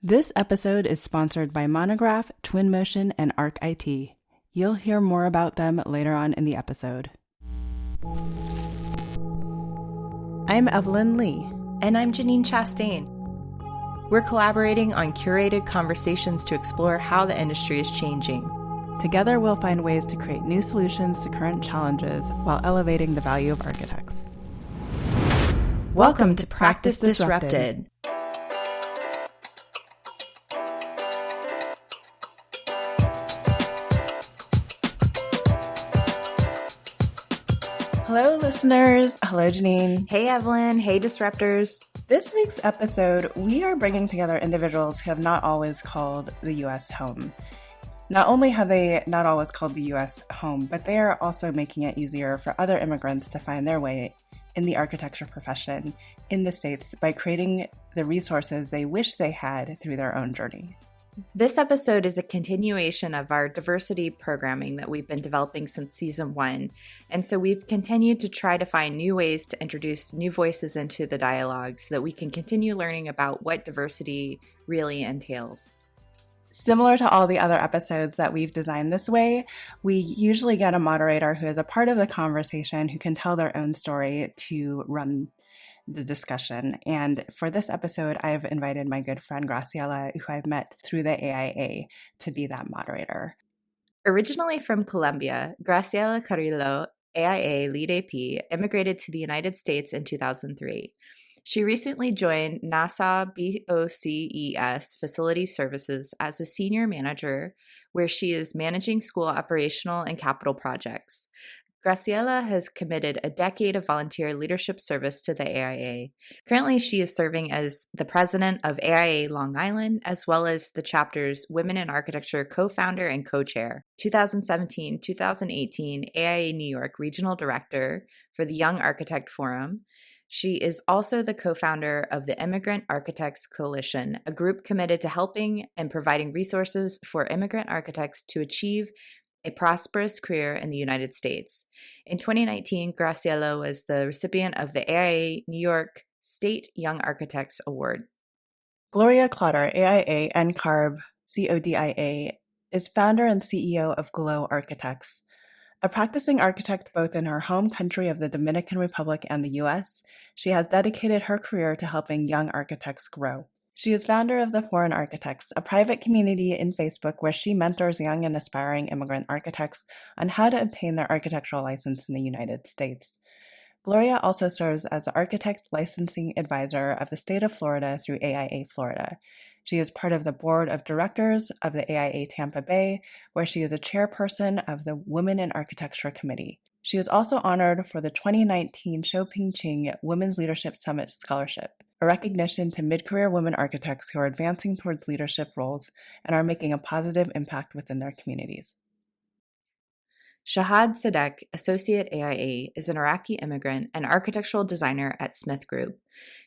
This episode is sponsored by Monograph, Twinmotion, and Arc IT. You'll hear more about them later on in the episode. I'm Evelyn Lee. And I'm Janine Chastain. We're collaborating on curated conversations to explore how the industry is changing. Together, we'll find ways to create new solutions to current challenges while elevating the value of architects. Welcome to Practice Disrupted. Hello, listeners. Hello, Janine. Hey, Evelyn. Hey, Disruptors. This week's episode, we are bringing together individuals who have not always called the U.S. home. Not only have they not always called the U.S. home, but they are also making it easier for other immigrants to find their way in the architecture profession in the States by creating the resources they wish they had through their own journey. This episode is a continuation of our diversity programming that we've been developing since season 1. And so we've continued to try to find new ways to introduce new voices into the dialogue so that we can continue learning about what diversity really entails. Similar to all the other episodes that we've designed this way, we usually get a moderator who is a part of the conversation who can tell their own story to run the discussion. And for this episode, I've invited my good friend Graciela, who I've met through the AIA, to be that moderator. Originally from Colombia, Graciela Carrillo, AIA lead AP, immigrated to the United States in 2003. She recently joined NASA BOCES Facility Services as a senior manager, where she is managing school operational and capital projects. Graciela has committed a decade of volunteer leadership service to the AIA. Currently, she is serving as the president of AIA Long Island, as well as the chapter's Women in Architecture co-founder and co-chair. 2017-2018 AIA New York Regional Director for the Young Architect Forum. She is also the co-founder of the Immigrant Architects Coalition, a group committed to helping and providing resources for immigrant architects to achieve a prosperous career in the United States. In 2019, Graciela was the recipient of the AIA New York State Young Architects Award. Gloria Clotter, AIA NCARB CODIA, is founder and CEO of Glow Architects. A practicing architect both in her home country of the Dominican Republic and the U.S., she has dedicated her career to helping young architects grow. She is founder of the Foreign Architects, a private community in Facebook where she mentors young and aspiring immigrant architects on how to obtain their architectural license in the United States. Gloria also serves as the Architect Licensing Advisor of the state of Florida through AIA Florida. She is part of the board of directors of the AIA Tampa Bay, where she is a chairperson of the Women in Architecture Committee. She is also honored for the 2019 Shou-Ping Ching Women's Leadership Summit Scholarship, a recognition to mid-career women architects who are advancing towards leadership roles and are making a positive impact within their communities. Shahad Sadek, Associate AIA, is an Iraqi immigrant and architectural designer at Smith Group.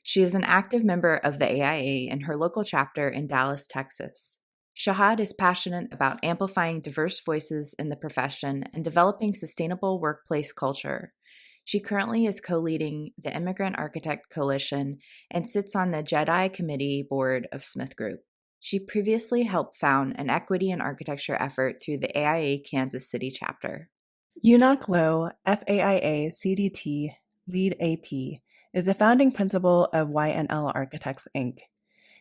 She is an active member of the AIA in her local chapter in Dallas, Texas. Shahad is passionate about amplifying diverse voices in the profession and developing sustainable workplace culture. She currently is co-leading the Immigrant Architect Coalition and sits on the JEDI Committee board of Smith Group. She previously helped found an equity in architecture effort through the AIA Kansas City chapter. Yunak Low, FAIA CDT Lead AP, is the founding principal of YNL Architects, Inc.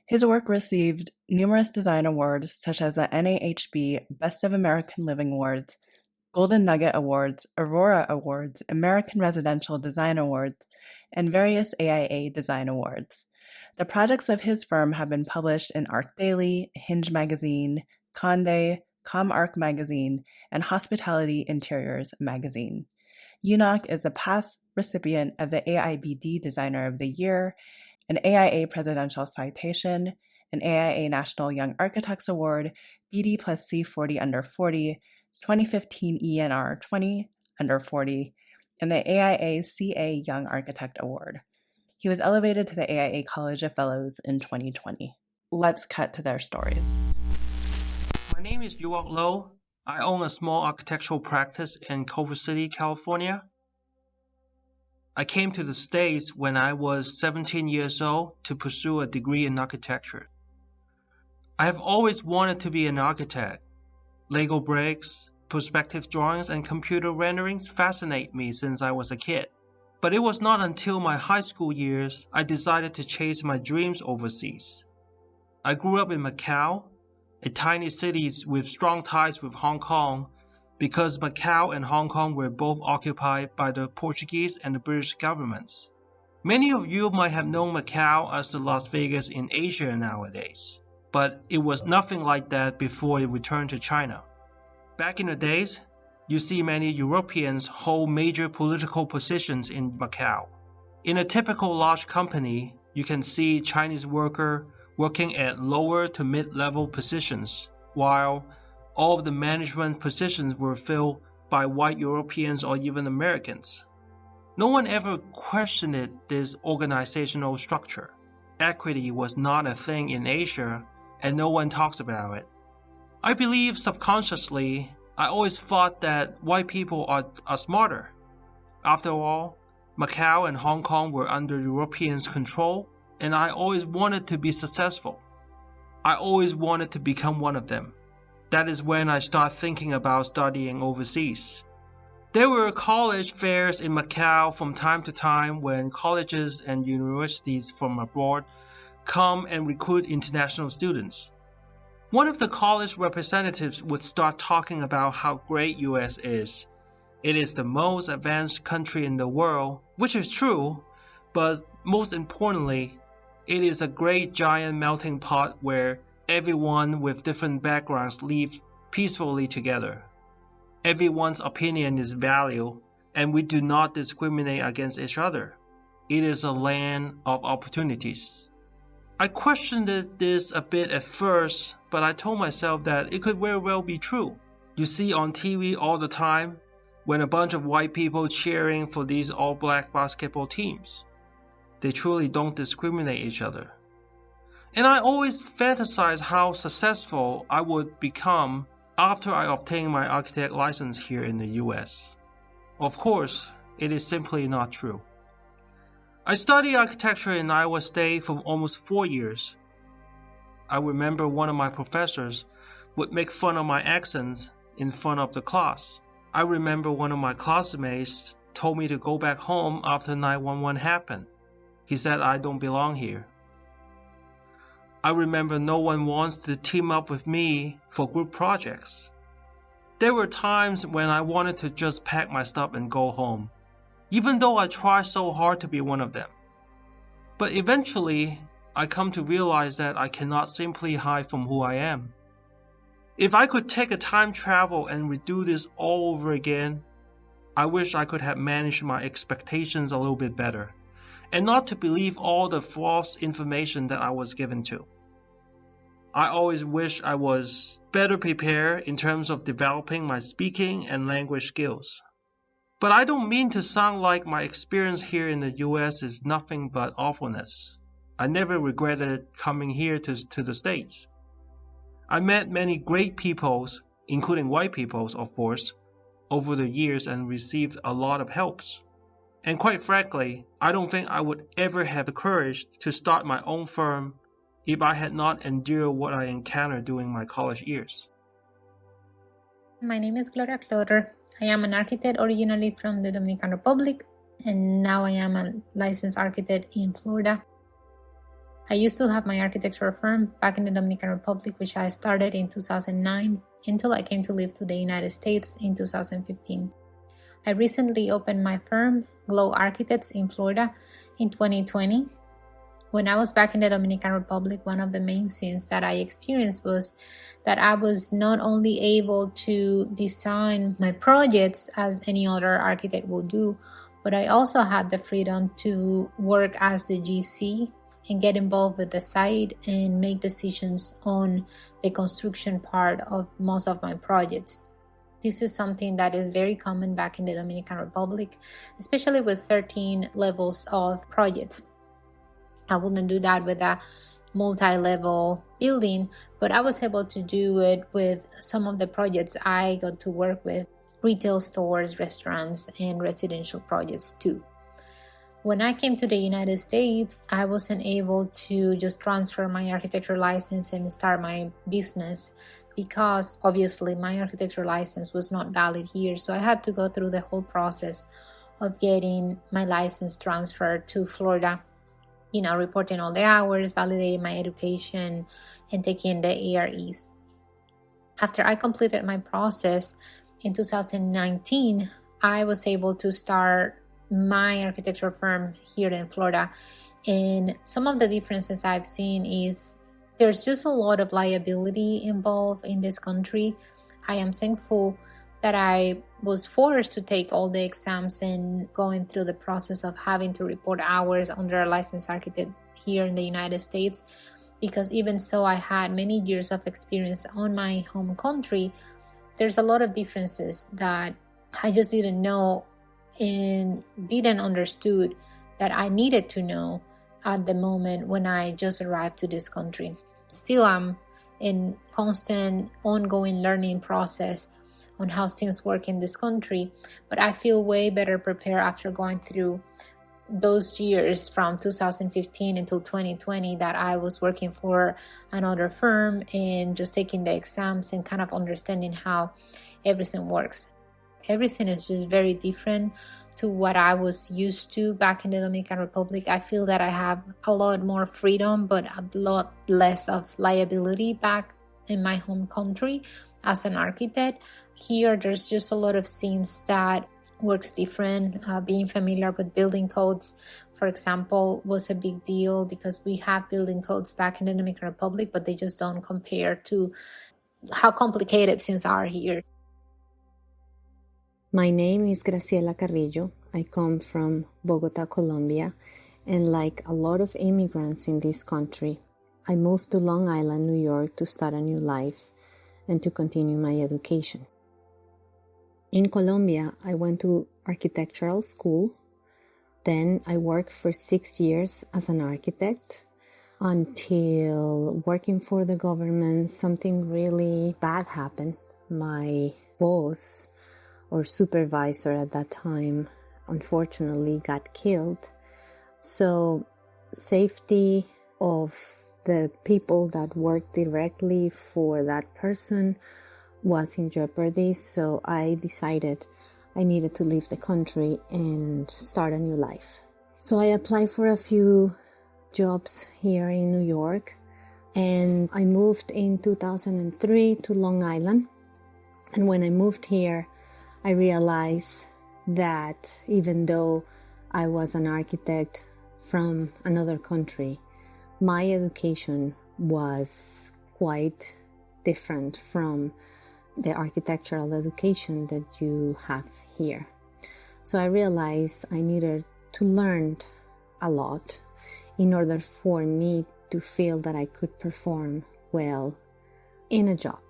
His work received numerous design awards such as the NAHB Best of American Living Awards, Golden Nugget Awards, Aurora Awards, American Residential Design Awards, and various AIA Design Awards. The projects of his firm have been published in Art Daily, Hinge Magazine, Condé, ComArch Magazine, and Hospitality Interiors Magazine. Yunak is a past recipient of the AIBD Designer of the Year, an AIA Presidential Citation, an AIA National Young Architects Award, BD plus C40 under 40, 2015 ENR 20 under 40, and the AIA CA Young Architect Award. He was elevated to the AIA College of Fellows in 2020. Let's cut to their stories. My name is Yuak Lo. I own a small architectural practice in Culver City, California. I came to the States when I was 17 years old to pursue a degree in architecture. I have always wanted to be an architect. Lego bricks, perspective drawings, and computer renderings fascinate me since I was a kid. But it was not until my high school years I decided to chase my dreams overseas. I grew up in Macau, a tiny city with strong ties with Hong Kong, because Macau and Hong Kong were both occupied by the Portuguese and the British governments. Many of you might have known Macau as the Las Vegas in Asia nowadays, but it was nothing like that before it returned to China. Back in the days, you see many Europeans hold major political positions in Macau. In a typical large company, you can see Chinese workers working at lower to mid-level positions, while all of the management positions were filled by white Europeans or even Americans. No one ever questioned this organizational structure. Equity was not a thing in Asia, and no one talks about it. I believe subconsciously, I always thought that white people are smarter. After all, Macau and Hong Kong were under Europeans' control, and I always wanted to be successful. I always wanted to become one of them. That is when I started thinking about studying overseas. There were college fairs in Macau from time to time when colleges and universities from abroad come and recruit international students. One of the college representatives would start talking about how great US is. It is the most advanced country in the world, which is true, but most importantly, it is a great giant melting pot where everyone with different backgrounds live peacefully together. Everyone's opinion is valued, and we do not discriminate against each other. It is a land of opportunities. I questioned this a bit at first, but I told myself that it could very well be true. You see on TV all the time when a bunch of white people cheering for these all-black basketball teams. They truly don't discriminate each other. And I always fantasized how successful I would become after I obtained my architect license here in the US. Of course, it is simply not true. I studied architecture in Iowa State for almost 4 years. I remember one of my professors would make fun of my accents in front of the class. I remember one of my classmates told me to go back home after 9/11 happened. He said I don't belong here. I remember no one wants to team up with me for group projects. There were times when I wanted to just pack my stuff and go home, even though I tried so hard to be one of them. But eventually, I come to realize that I cannot simply hide from who I am. If I could take a time travel and redo this all over again, I wish I could have managed my expectations a little bit better, and not to believe all the false information that I was given to. I always wish I was better prepared in terms of developing my speaking and language skills. But I don't mean to sound like my experience here in the US is nothing but awfulness. I never regretted coming here to the States. I met many great peoples, including white peoples, of course, over the years and received a lot of helps. And quite frankly, I don't think I would ever have the courage to start my own firm if I had not endured what I encountered during my college years. My name is Gloria Cloder. I am an architect originally from the Dominican Republic, and now I am a licensed architect in Florida. I used to have my architectural firm back in the Dominican Republic, which I started in 2009 until I came to live to the United States in 2015. I recently opened my firm, Glow Architects, in Florida in 2020. When I was back in the Dominican Republic, one of the main things that I experienced was that I was not only able to design my projects as any other architect will do, but I also had the freedom to work as the GC and get involved with the site and make decisions on the construction part of most of my projects. This is something that is very common back in the Dominican Republic, especially with 13 levels of projects. I wouldn't do that with a multi-level building, but I was able to do it with some of the projects I got to work with, retail stores, restaurants, and residential projects too. When I came to the United States, I wasn't able to just transfer my architecture license and start my business because obviously my architecture license was not valid here. So I had to go through the whole process of getting my license transferred to Florida, reporting all the hours, validating my education, and taking the AREs. After I completed my process in 2019, I was able to start my architecture firm here in Florida. And some of the differences I've seen is there's just a lot of liability involved in this country. I am thankful that I was forced to take all the exams and going through the process of having to report hours under a licensed architect here in the United States, because even so I had many years of experience on my home country. There's a lot of differences that I just didn't know and didn't understood that I needed to know at the moment when I just arrived to this country. Still, I'm in constant ongoing learning process on how things work in this country, but I feel way better prepared after going through those years from 2015 until 2020 that I was working for another firm and just taking the exams and kind of understanding how everything works. Everything is just very different to what I was used to back in the Dominican Republic. I feel that I have a lot more freedom, but a lot less of liability back in my home country as an architect. Here, there's just a lot of things that works different. Being familiar with building codes, for example, was a big deal because we have building codes back in the Dominican Republic, but they just don't compare to how complicated things are here. My name is Graciela Carrillo. I come from Bogota, Colombia, and like a lot of immigrants in this country, I moved to Long Island, New York to start a new life and to continue my education. In Colombia, I went to architectural school. Then I worked for 6 years as an architect until working for the government, something really bad happened. My boss or supervisor at that time, unfortunately, got killed. So safety of the people that worked directly for that person was in jeopardy. So I decided I needed to leave the country and start a new life. So I applied for a few jobs here in New York, and I moved in 2003 to Long Island. And when I moved here, I realized that even though I was an architect from another country, my education was quite different from the architectural education that you have here. So I realized I needed to learn a lot in order for me to feel that I could perform well in a job.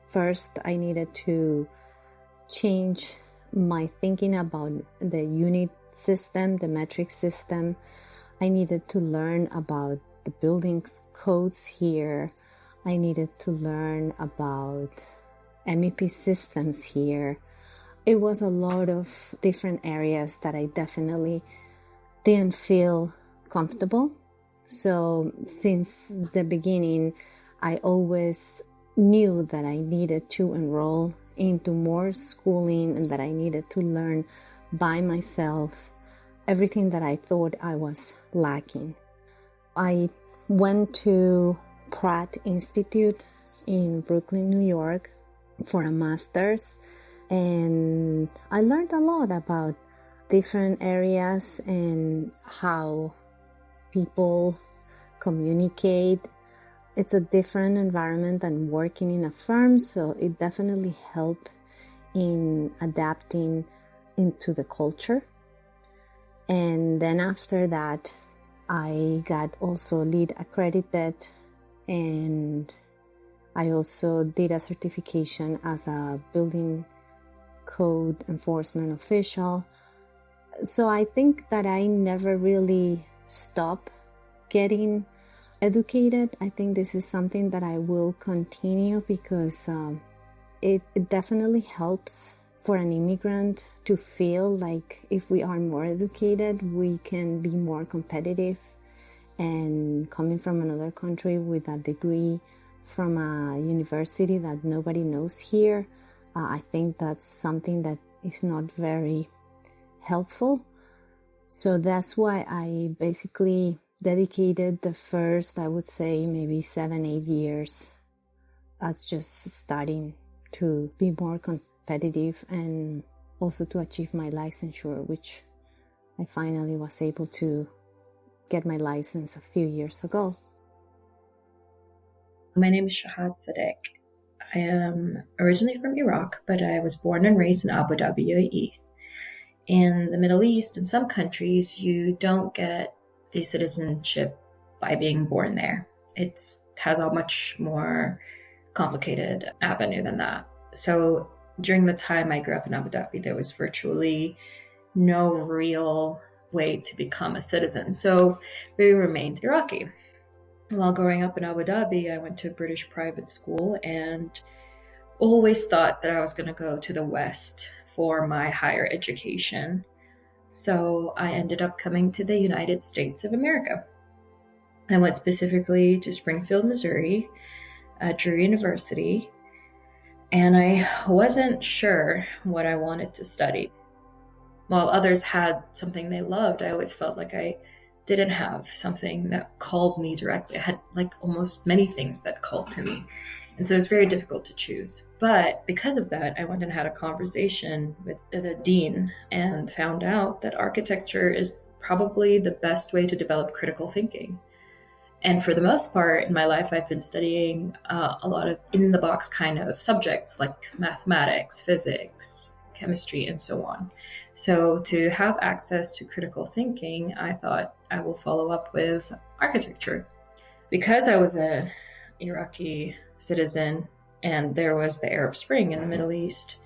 First, I needed to change my thinking about the unit system, the metric system. I needed to learn about the building codes here. I needed to learn about MEP systems here. It was a lot of different areas that I definitely didn't feel comfortable. So since the beginning, I always knew that I needed to enroll into more schooling and that I needed to learn by myself everything that I thought I was lacking. I went to Pratt Institute in Brooklyn, New York for a master's, and I learned a lot about different areas and how people communicate. It's a different environment than working in a firm, so it definitely helped in adapting into the culture. And then after that, I got also LEED accredited, and I also did a certification as a building code enforcement official. So I think that I never really stopped getting educated. I think this is something that I will continue because it definitely helps for an immigrant to feel like if we are more educated, we can be more competitive. And coming from another country with a degree from a university that nobody knows here, I think that's something that is not very helpful. So that's why I basically dedicated the first, I would say, maybe 7-8 years as just starting to be more competitive and also to achieve my licensure, which I finally was able to get my license a few years ago. My name is Shahad Sadek. I am originally from Iraq, but I was born and raised in Abu Dhabi, UAE. In the Middle East, in some countries, you don't get the citizenship by being born there. It has a much more complicated avenue than that. So during the time I grew up in Abu Dhabi, there was virtually no real way to become a citizen. So we remained Iraqi. While growing up in Abu Dhabi, I went to a British private school and always thought that I was going to go to the West for my higher education. So I ended up coming to the United States of America. I went specifically to Springfield, Missouri, at Drew University, and I wasn't sure what I wanted to study. While others had something they loved, I always felt like I didn't have something that called me directly. I had like almost many things that called to me. And so it was very difficult to choose. But because of that, I went and had a conversation with the dean and found out that architecture is probably the best way to develop critical thinking. And for the most part in my life, I've been studying a lot of in-the-box kind of subjects like mathematics, physics, chemistry, and so on. So to have access to critical thinking, I thought I will follow up with architecture. Because I was an Iraqi citizen and there was the Arab Spring in the Middle East,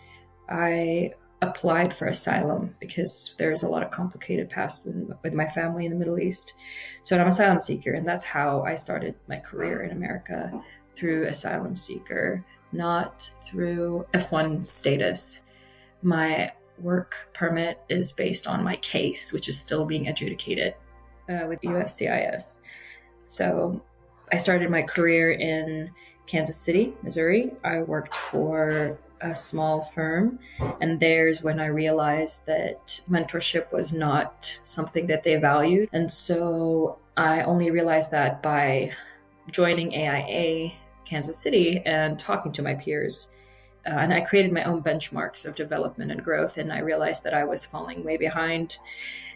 I applied for asylum because there's a lot of complicated past with my family in the Middle East. So I'm an asylum seeker, and that's how I started my career in America, through asylum seeker, not through F1 status. My work permit is based on my case, which is still being adjudicated with USCIS. So I started my career in Kansas City, Missouri. I worked for a small firm, and there's when I realized that mentorship was not something that they valued. And so I only realized that by joining AIA Kansas City and talking to my peers. And I created my own benchmarks of development and growth, and I realized that I was falling way behind.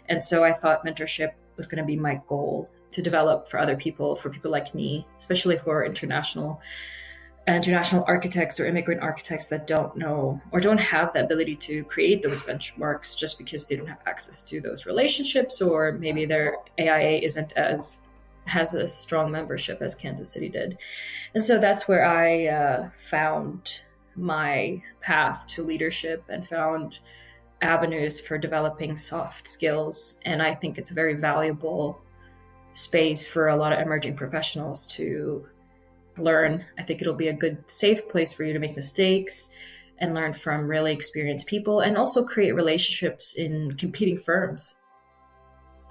And so I thought mentorship was going to be my goal, to develop for other people, for people like me, especially for international architects or immigrant architects that don't know or don't have the ability to create those benchmarks just because they don't have access to those relationships, or maybe their AIA has a strong membership as Kansas City did. And so that's where I found my path to leadership and found avenues for developing soft skills. And I think it's a very valuable space for a lot of emerging professionals to learn. I think it'll be a good, safe place for you to make mistakes and learn from really experienced people, and also create relationships in competing firms.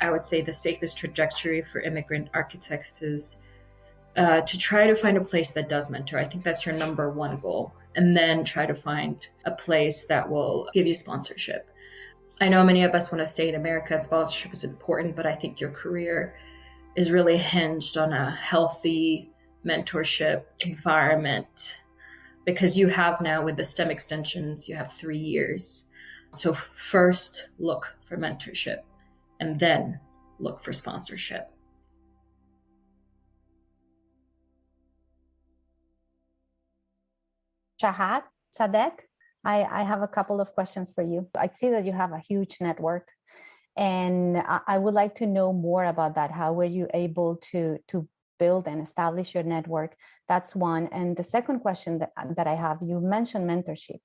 I would say the safest trajectory for immigrant architects is to try to find a place that does mentor. I think that's your number one goal. And then try to find a place that will give you sponsorship. I know many of us want to stay in America and sponsorship is important, but I think your career is really hinged on a healthy mentorship environment, because you have now, with the STEM extensions, you have 3 years. So first look for mentorship and then look for sponsorship. Shahad Sadek, I have a couple of questions for you. I see that you have a huge network, and I would like to know more about that. How were you able to build and establish your network? That's one. And the second question that I have, you mentioned mentorship.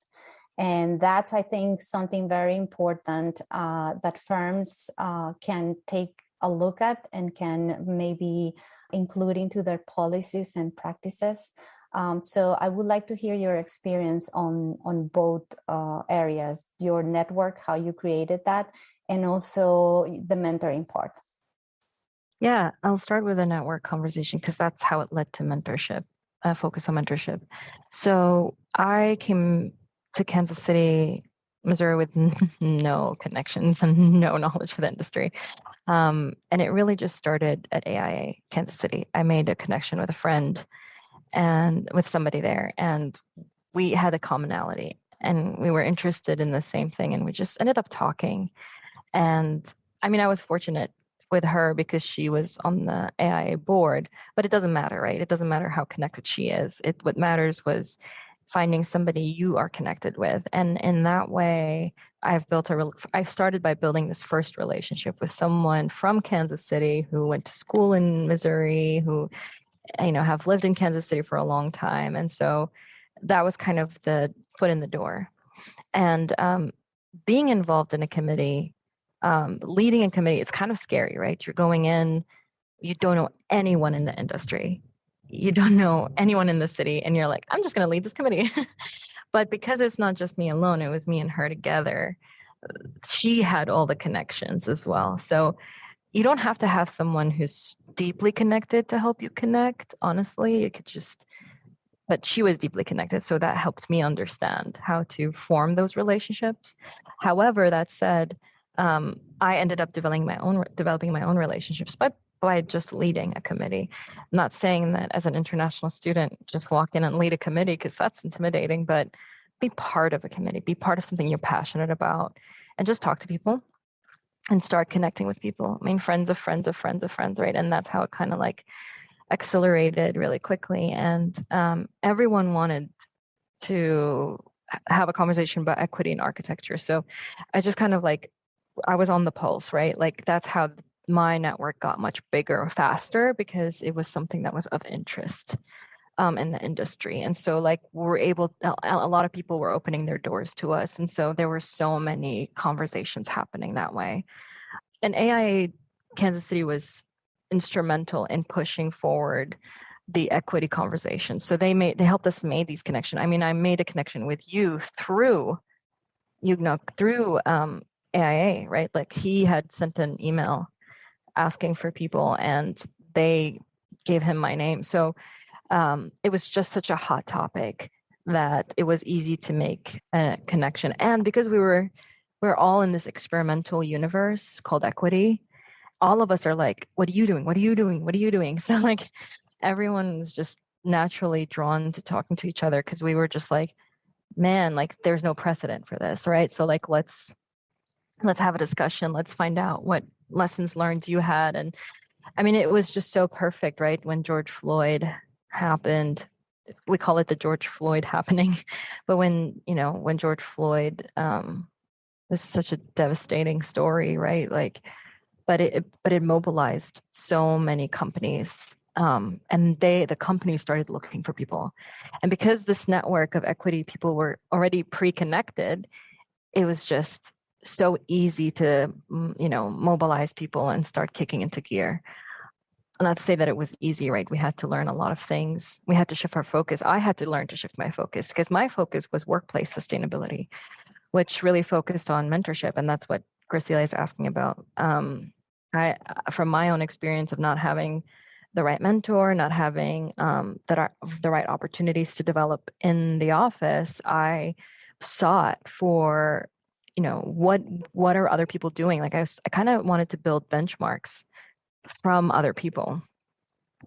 And that's, I think, something very important that firms can take a look at and can maybe include into their policies and practices. So I would like to hear your experience on both areas, your network, how you created that, and also the mentoring part. Yeah, I'll start with a network conversation because that's how it led to mentorship, focus on mentorship. So I came to Kansas City, Missouri with no connections and no knowledge of the industry. And it really just started at AIA, Kansas City. I made a connection with a friend and with somebody there, and we had a commonality and we were interested in the same thing, and we just ended up talking. And I mean, I was fortunate with her because she was on the AIA board, but it doesn't matter, right? It doesn't matter how connected she is. What matters was finding somebody you are connected with. And in that way, I started by building this first relationship with someone from Kansas City who went to school in Missouri, who, have lived in Kansas City for a long time. And so that was kind of the foot in the door. And being involved in a committee, leading a committee, it's kind of scary, right? You're going in, you don't know anyone in the industry. You don't know anyone in the city, and you're like, I'm just going to lead this committee. But because it's not just me alone, it was me and her together. She had all the connections as well. So you don't have to have someone who's deeply connected to help you connect. Honestly, you could just, but she was deeply connected. So that helped me understand how to form those relationships. However, that said, I ended up developing my own relationships by just leading a committee. I'm not saying that as an international student, just walk in and lead a committee because that's intimidating, but be part of a committee, be part of something you're passionate about, and just talk to people and start connecting with people. I mean, friends of friends of friends of friends, right? And that's how it kind of like accelerated really quickly. And everyone wanted to have a conversation about equity in architecture. So I just kind of I was on the pulse, right? Like that's how my network got much bigger faster because it was something that was of interest in the industry. And so a lot of people were opening their doors to us. And so there were so many conversations happening that way. And AIA Kansas City was instrumental in pushing forward the equity conversation. So they helped us make these connections. I mean, I made a connection with you through AIA, right? Like he had sent an email asking for people and they gave him my name. So it was just such a hot topic that it was easy to make a connection. And because we're all in this experimental universe called equity, all of us are like, what are you doing? What are you doing? What are you doing? So like everyone was just naturally drawn to talking to each other because we were just like, man, like there's no precedent for this, right? So like let's have a discussion. Let's find out what lessons learned you had. And I mean, it was just so perfect, right? When George Floyd happened, we call it the George Floyd happening, but when George Floyd, this is such a devastating story, right? Like, but it mobilized so many companies, and the companies started looking for people, and because this network of equity people were already pre-connected, it was just so easy to mobilize people and start kicking into gear. Not to say that it was easy, right? We had to learn a lot of things. We had to shift our focus. I had to learn to shift my focus because my focus was workplace sustainability, which really focused on mentorship, and that's what Graciela is asking about. From my own experience of not having the right mentor, not having the right opportunities to develop in the office, I sought for, what are other people doing? Like I kind of wanted to build benchmarks from other people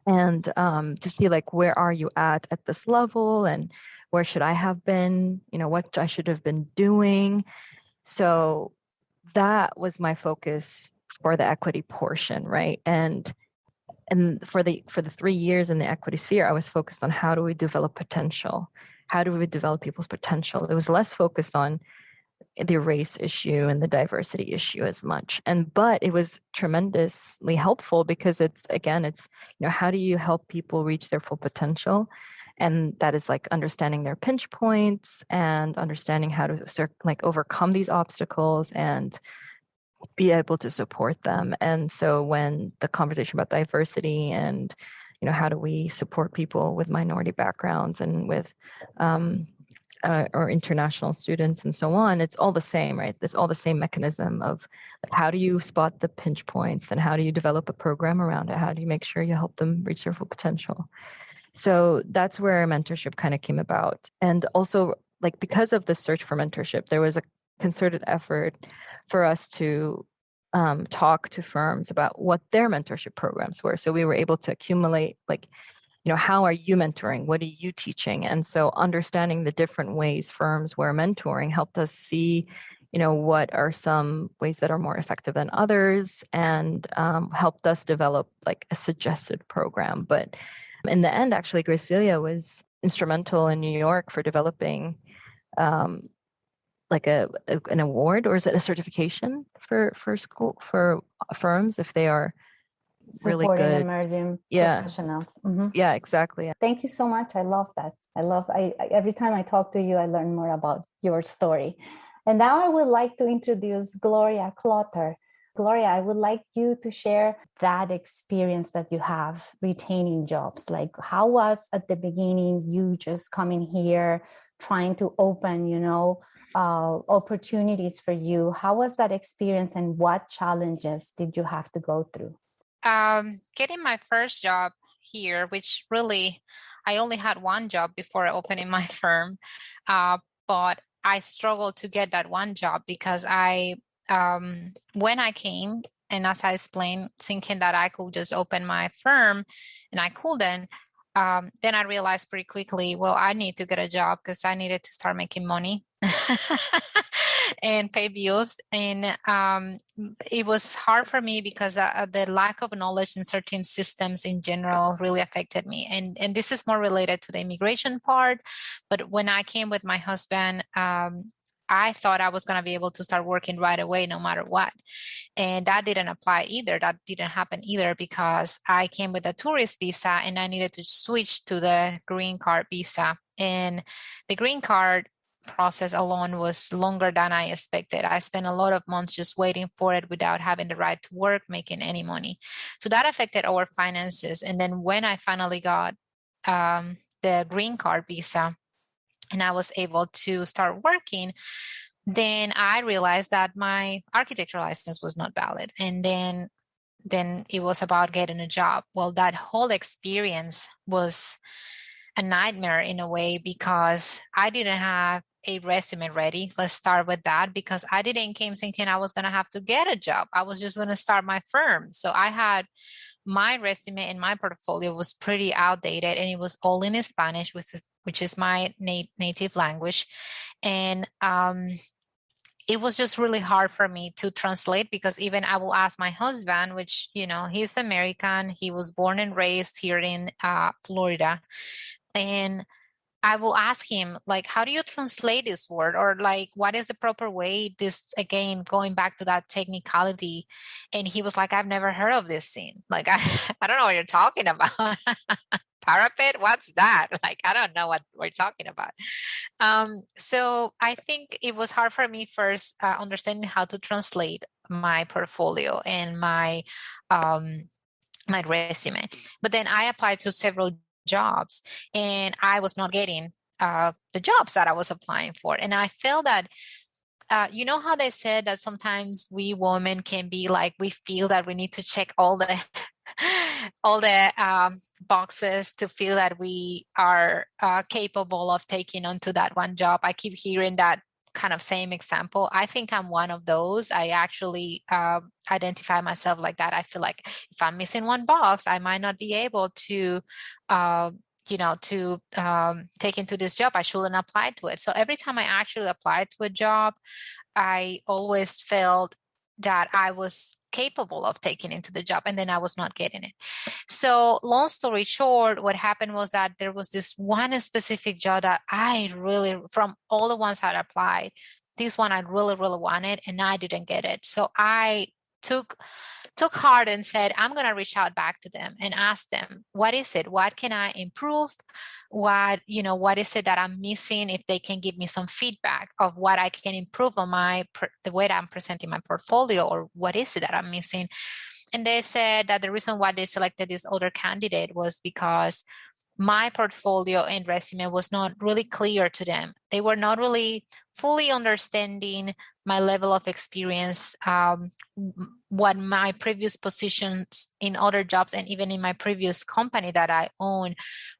and to see like, where are you at this level and where should I have been, what I should have been doing. So that was my focus for the equity portion, right? And for the 3 years in the equity sphere, I was focused on how do we develop potential? How do we develop people's potential? It was less focused on the race issue and the diversity issue as much. But it was tremendously helpful because it's how do you help people reach their full potential? And that is like understanding their pinch points and understanding how to overcome these obstacles and be able to support them. And so when the conversation about diversity and how do we support people with minority backgrounds and with or international students and so on. It's all the same, right? It's all the same mechanism of like, how do you spot the pinch points, and how do you develop a program around it? How do you make sure you help them reach their full potential? So that's where mentorship kind of came about. And also, like, because of the search for mentorship, there was a concerted effort for us to talk to firms about what their mentorship programs were. So we were able to accumulate, like, how are you mentoring? What are you teaching? And so understanding the different ways firms were mentoring helped us see, what are some ways that are more effective than others, and helped us develop like a suggested program. But in the end, actually, Graciela was instrumental in New York for developing like an award, or is it a certification for firms if they are really Supporting good emerging Yeah. professionals. Yeah, exactly. Thank you so much. I love that. I every time I talk to you, I learn more about your story. And now I would like to introduce Gloria Clotter. Gloria, I would like you to share that experience that you have retaining jobs. Like, how was at the beginning you just coming here, trying to open, opportunities for you? How was that experience, and what challenges did you have to go through? Getting my first job here, which really, I only had one job before opening my firm, but I struggled to get that one job because when I came, and as I explained, thinking that I could just open my firm, and I couldn't, then I realized pretty quickly, well, I need to get a job because I needed to start making money and pay bills. And it was hard for me because the lack of knowledge in certain systems in general really affected me. And this is more related to the immigration part. But when I came with my husband, I thought I was going to be able to start working right away, no matter what. And that didn't apply either. That didn't happen either, because I came with a tourist visa and I needed to switch to the green card visa. And the green card process alone was longer than I expected. I spent a lot of months just waiting for it without having the right to work, making any money. So that affected our finances. And then when I finally got the green card visa and I was able to start working, then I realized that my architecture license was not valid. And then it was about getting a job. Well, that whole experience was a nightmare in a way, because I didn't have a resume ready. Let's start with that, because I didn't came thinking I was going to have to get a job. I was just going to start my firm. So I had my resume and my portfolio was pretty outdated, and it was all in Spanish, which is my native language. And it was just really hard for me to translate, because even I will ask my husband, which, he's American. He was born and raised here in Florida. And I will ask him, like, how do you translate this word? Or like, what is the proper way? This, again, going back to that technicality. And he was like, I've never heard of this thing. Like, I don't know what you're talking about. Parapet? What's that? Like, I don't know what we're talking about. So I think it was hard for me first understanding how to translate my portfolio and my resume. But then I applied to several jobs, and I was not getting the jobs that I was applying for. And I felt that, you know how they said that sometimes we women can be like, we feel that we need to check all the boxes to feel that we are capable of taking onto that one job. I keep hearing that kind of same example. I think I'm one of those. I actually identify myself like that. I feel like if I'm missing one box, I might not be able to take into this job. I shouldn't apply to it. So every time I actually applied to a job, I always felt that I was capable of taking into the job, and then I was not getting it. So long story short, what happened was that there was this one specific job that I really, from all the ones I applied, this one I really, really wanted, and I didn't get it. So I took heart and said, I'm going to reach out back to them and ask them, what is it? What can I improve? What is it that I'm missing? If they can give me some feedback of what I can improve on the way that I'm presenting my portfolio, or what is it that I'm missing? And they said that the reason why they selected this other candidate was because my portfolio and resume was not really clear to them. They were not really fully understanding my level of experience, what my previous positions in other jobs and even in my previous company that I own,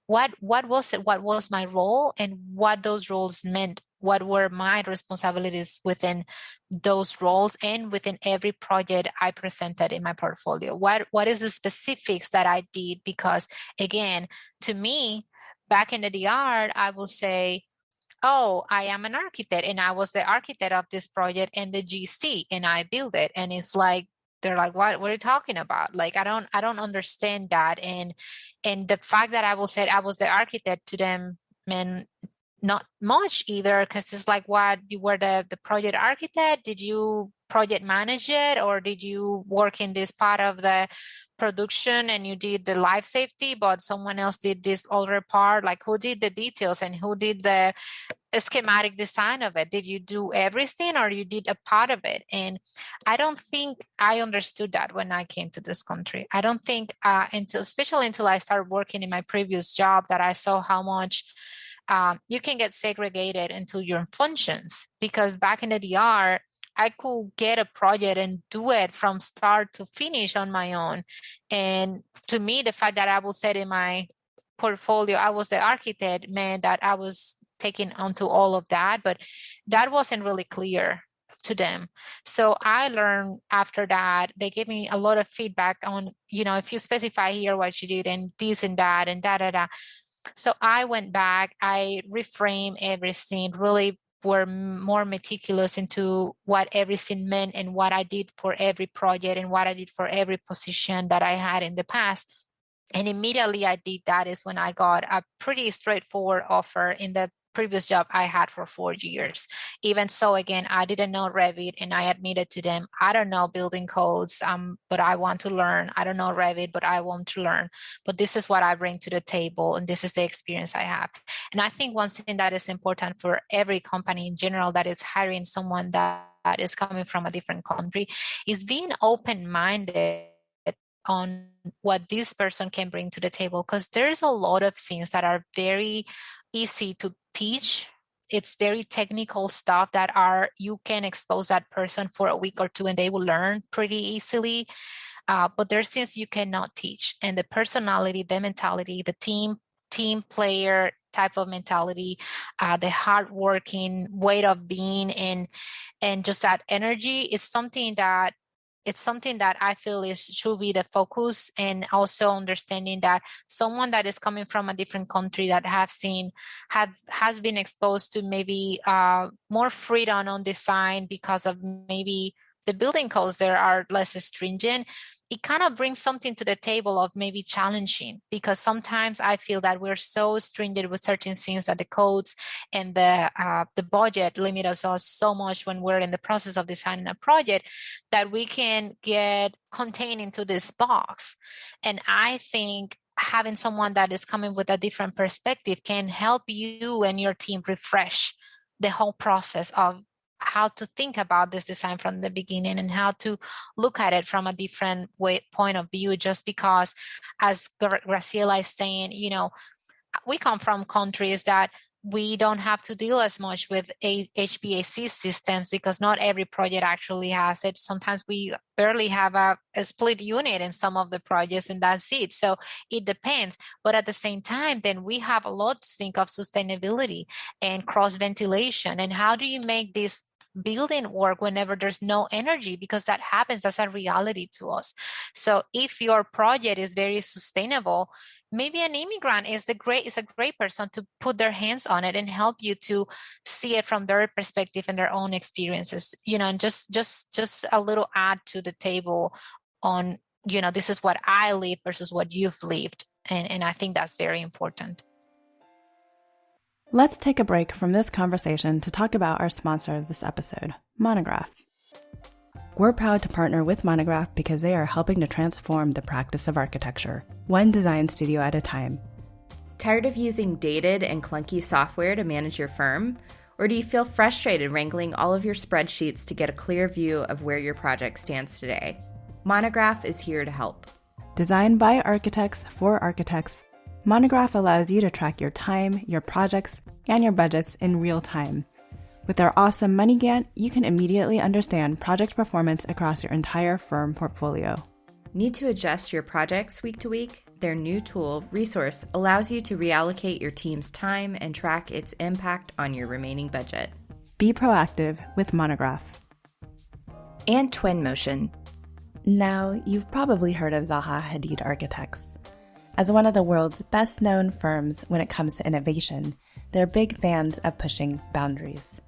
what was it, what was my role and what those roles meant, what were my responsibilities within those roles and within every project I presented in my portfolio. What is the specifics that I did? Because again, to me, back in the DR, I will say, oh, I am an architect and I was the architect of this project and the GC and I built it. And it's like, they're like, what are you talking about? Like, I don't understand that. And the fact that I will say I was the architect to them meant not much either, because it's like, what, you were the project architect? Did you project manage it, or did you work in this part of the production and you did the life safety, but someone else did this other part? Like, who did the details and who did the schematic design of it? Did you do everything or you did a part of it? And I don't think I understood that when I came to this country. I don't think especially until I started working in my previous job, that I saw how much you can get segregated into your functions. Because back in the DR, I could get a project and do it from start to finish on my own. And to me, the fact that I will say in my portfolio I was the architect meant that I was taking onto all of that, but that wasn't really clear to them. So I learned after that, they gave me a lot of feedback on, if you specify here what you did and this and that and da. So I went back, I reframed everything, really were more meticulous into what everything meant and what I did for every project and what I did for every position that I had in the past. And immediately I did that is when I got a pretty straightforward offer in the previous job I had for 4 years. Even so, again, I didn't know Revit, and I admitted to them, I don't know building codes, but I want to learn. I don't know Revit, but I want to learn. But this is what I bring to the table, and this is the experience I have. And I think one thing that is important for every company in general that is hiring someone that is coming from a different country is being open-minded on what this person can bring to the table, because there's a lot of things that are very easy to teach. It's very technical stuff that you can expose that person for a week or two and they will learn pretty easily. But there's things you cannot teach. And the personality, the mentality, the team player type of mentality, the hardworking way of being, and just that energy, it's something that I feel should be the focus. And also understanding that someone that is coming from a different country that has been exposed to maybe more freedom on design because of maybe the building codes there are less stringent, it kind of brings something to the table of maybe challenging, because sometimes I feel that we're so stringent with certain things that the codes and the budget limit us so much when we're in the process of designing a project that we can get contained into this box. And I think having someone that is coming with a different perspective can help you and your team refresh the whole process of how to think about this design from the beginning and how to look at it from a different point of view. Just because, as Graciela is saying, we come from countries that we don't have to deal as much with HVAC systems because not every project actually has it. Sometimes we barely have a split unit in some of the projects, and that's it. So it depends. But at the same time, then we have a lot to think of sustainability and cross ventilation. And how do you make this building work whenever there's no energy? Because that happens, that's a reality to us. So if your project is very sustainable, maybe an immigrant is a great person to put their hands on it and help you to see it from their perspective and their own experiences, and just a little add to the table on, this is what I live versus what you've lived. And I think that's very important. Let's take a break from this conversation to talk about our sponsor of this episode, Monograph. We're proud to partner with Monograph because they are helping to transform the practice of architecture, one design studio at a time. Tired of using dated and clunky software to manage your firm? Or do you feel frustrated wrangling all of your spreadsheets to get a clear view of where your project stands today? Monograph is here to help. Designed by architects for architects, Monograph allows you to track your time, your projects, and your budgets in real time. With their awesome Money Gantt, you can immediately understand project performance across your entire firm portfolio. Need to adjust your projects week to week? Their new tool, Resource, allows you to reallocate your team's time and track its impact on your remaining budget. Be proactive with Monograph. And Twinmotion. Now, you've probably heard of Zaha Hadid Architects. As one of the world's best-known firms when it comes to innovation, they're big fans of pushing boundaries.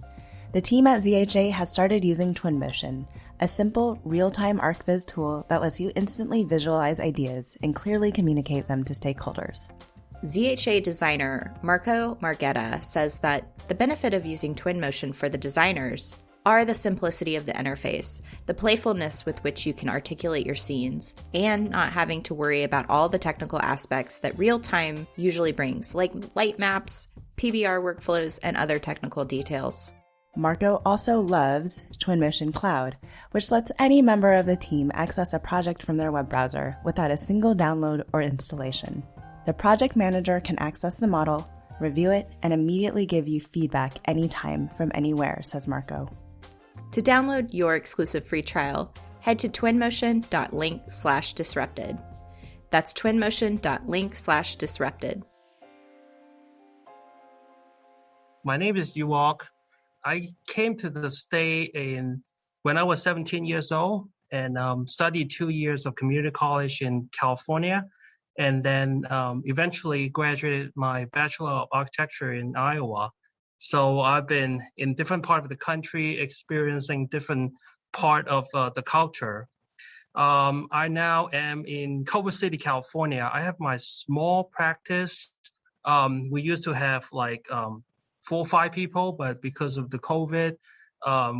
The team at ZHA has started using Twinmotion, a simple, real-time ArcViz tool that lets you instantly visualize ideas and clearly communicate them to stakeholders. ZHA designer Marco Marghetta says that the benefit of using Twinmotion for the designers are the simplicity of the interface, the playfulness with which you can articulate your scenes, and not having to worry about all the technical aspects that real-time usually brings, like light maps, PBR workflows, and other technical details. Marco also loves Twinmotion Cloud, which lets any member of the team access a project from their web browser without a single download or installation. The project manager can access the model, review it, and immediately give you feedback anytime from anywhere, says Marco. To download your exclusive free trial, head to twinmotion.link/disrupted. That's twinmotion.link/disrupted. My name is Yuok. I came to the state when I was 17 years old and studied 2 years of community college in California, and then eventually graduated my Bachelor of Architecture in Iowa. So I've been in different part of the country, experiencing different part of the culture. I now am in Culver City, California. I have my small practice. We used to have like 4 or 5 people, but because of the COVID,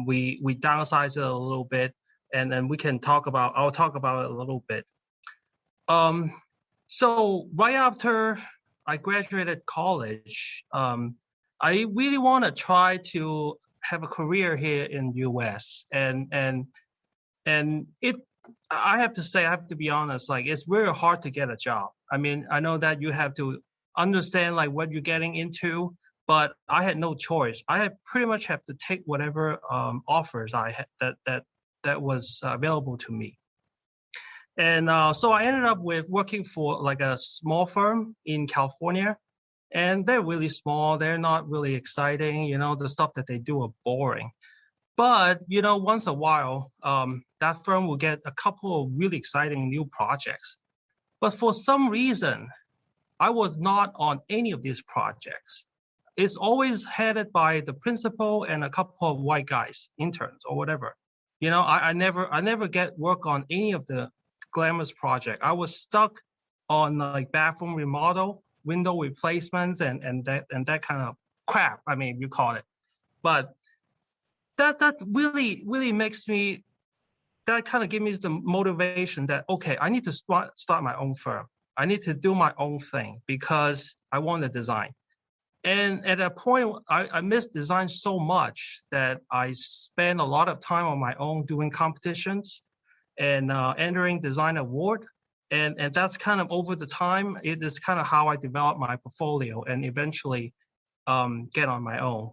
we downsized it a little bit, and then I'll talk about it a little bit. So right after I graduated college, I really want to try to have a career here in U.S. and I have to be honest, like it's very hard to get a job. I mean, I know that you have to understand like what you're getting into, but I had no choice. I had pretty much have to take whatever offers I had that was available to me. And so I ended up with working for like a small firm in California. And they're really small. They're not really exciting. You know, the stuff that they do are boring. But, you know, once a while, that firm will get a couple of really exciting new projects. But for some reason, I was not on any of these projects. It's always headed by the principal and a couple of white guys, interns or whatever. You know, I never get work on any of the glamorous project. I was stuck on like bathroom remodel, window replacements, and that kind of crap. I mean, you call it, but that really makes me. That kind of gives me the motivation that okay, I need to start my own firm. I need to do my own thing because I want to design. And at that point, I missed design so much that I spent a lot of time on my own doing competitions and entering design award. And that's kind of over the time, it is kind of how I developed my portfolio and eventually get on my own.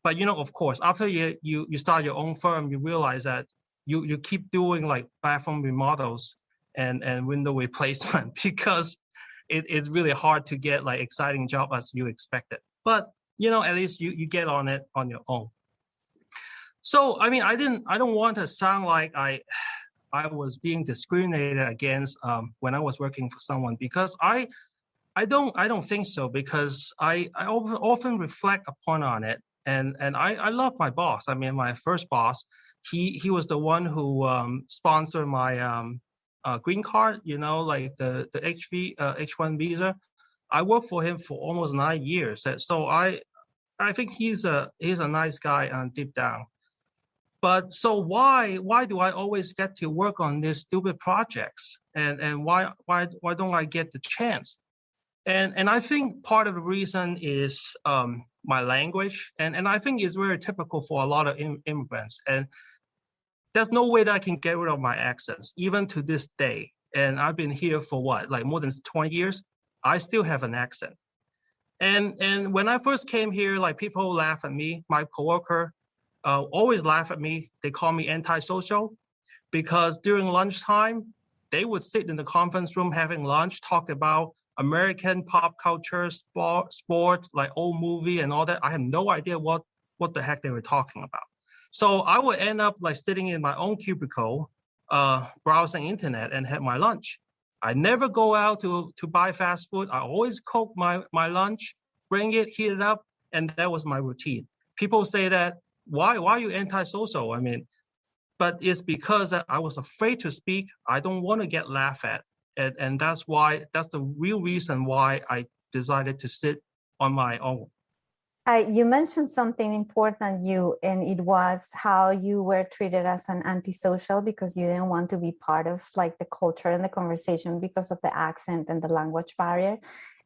But, you know, of course, after you start your own firm, you realize that you keep doing like bathroom remodels and window replacement because it's really hard to get like exciting job as you expected. But, you know, at least you get on it on your own. So, I mean, I don't want to sound like I was being discriminated against when I was working for someone because I don't think so because I often reflect upon on it and I love my boss. I mean, my first boss, he was the one who sponsored my green card, you know, like the H1 visa. I worked for him for almost 9 years. So I think he's a nice guy deep down. But so why do I always get to work on these stupid projects? And why don't I get the chance? And I think part of the reason is my language. And I think it's very typical for a lot of immigrants. And there's no way that I can get rid of my accents, even to this day. And I've been here for what, like more than 20 years. I still have an accent. And when I first came here, like people laugh at me. My coworker always laugh at me. They call me antisocial because during lunchtime, they would sit in the conference room having lunch, talk about American pop culture, sport, like old movie and all that. I have no idea what the heck they were talking about. So I would end up like sitting in my own cubicle, browsing internet and have my lunch. I never go out to buy fast food. I always cook my lunch, bring it, heat it up, and that was my routine. People say that, why are you antisocial? I mean, but it's because I was afraid to speak. I don't want to get laughed at. And that's the real reason why I decided to sit on my own. You mentioned something important, and it was how you were treated as an antisocial because you didn't want to be part of like the culture and the conversation because of the accent and the language barrier.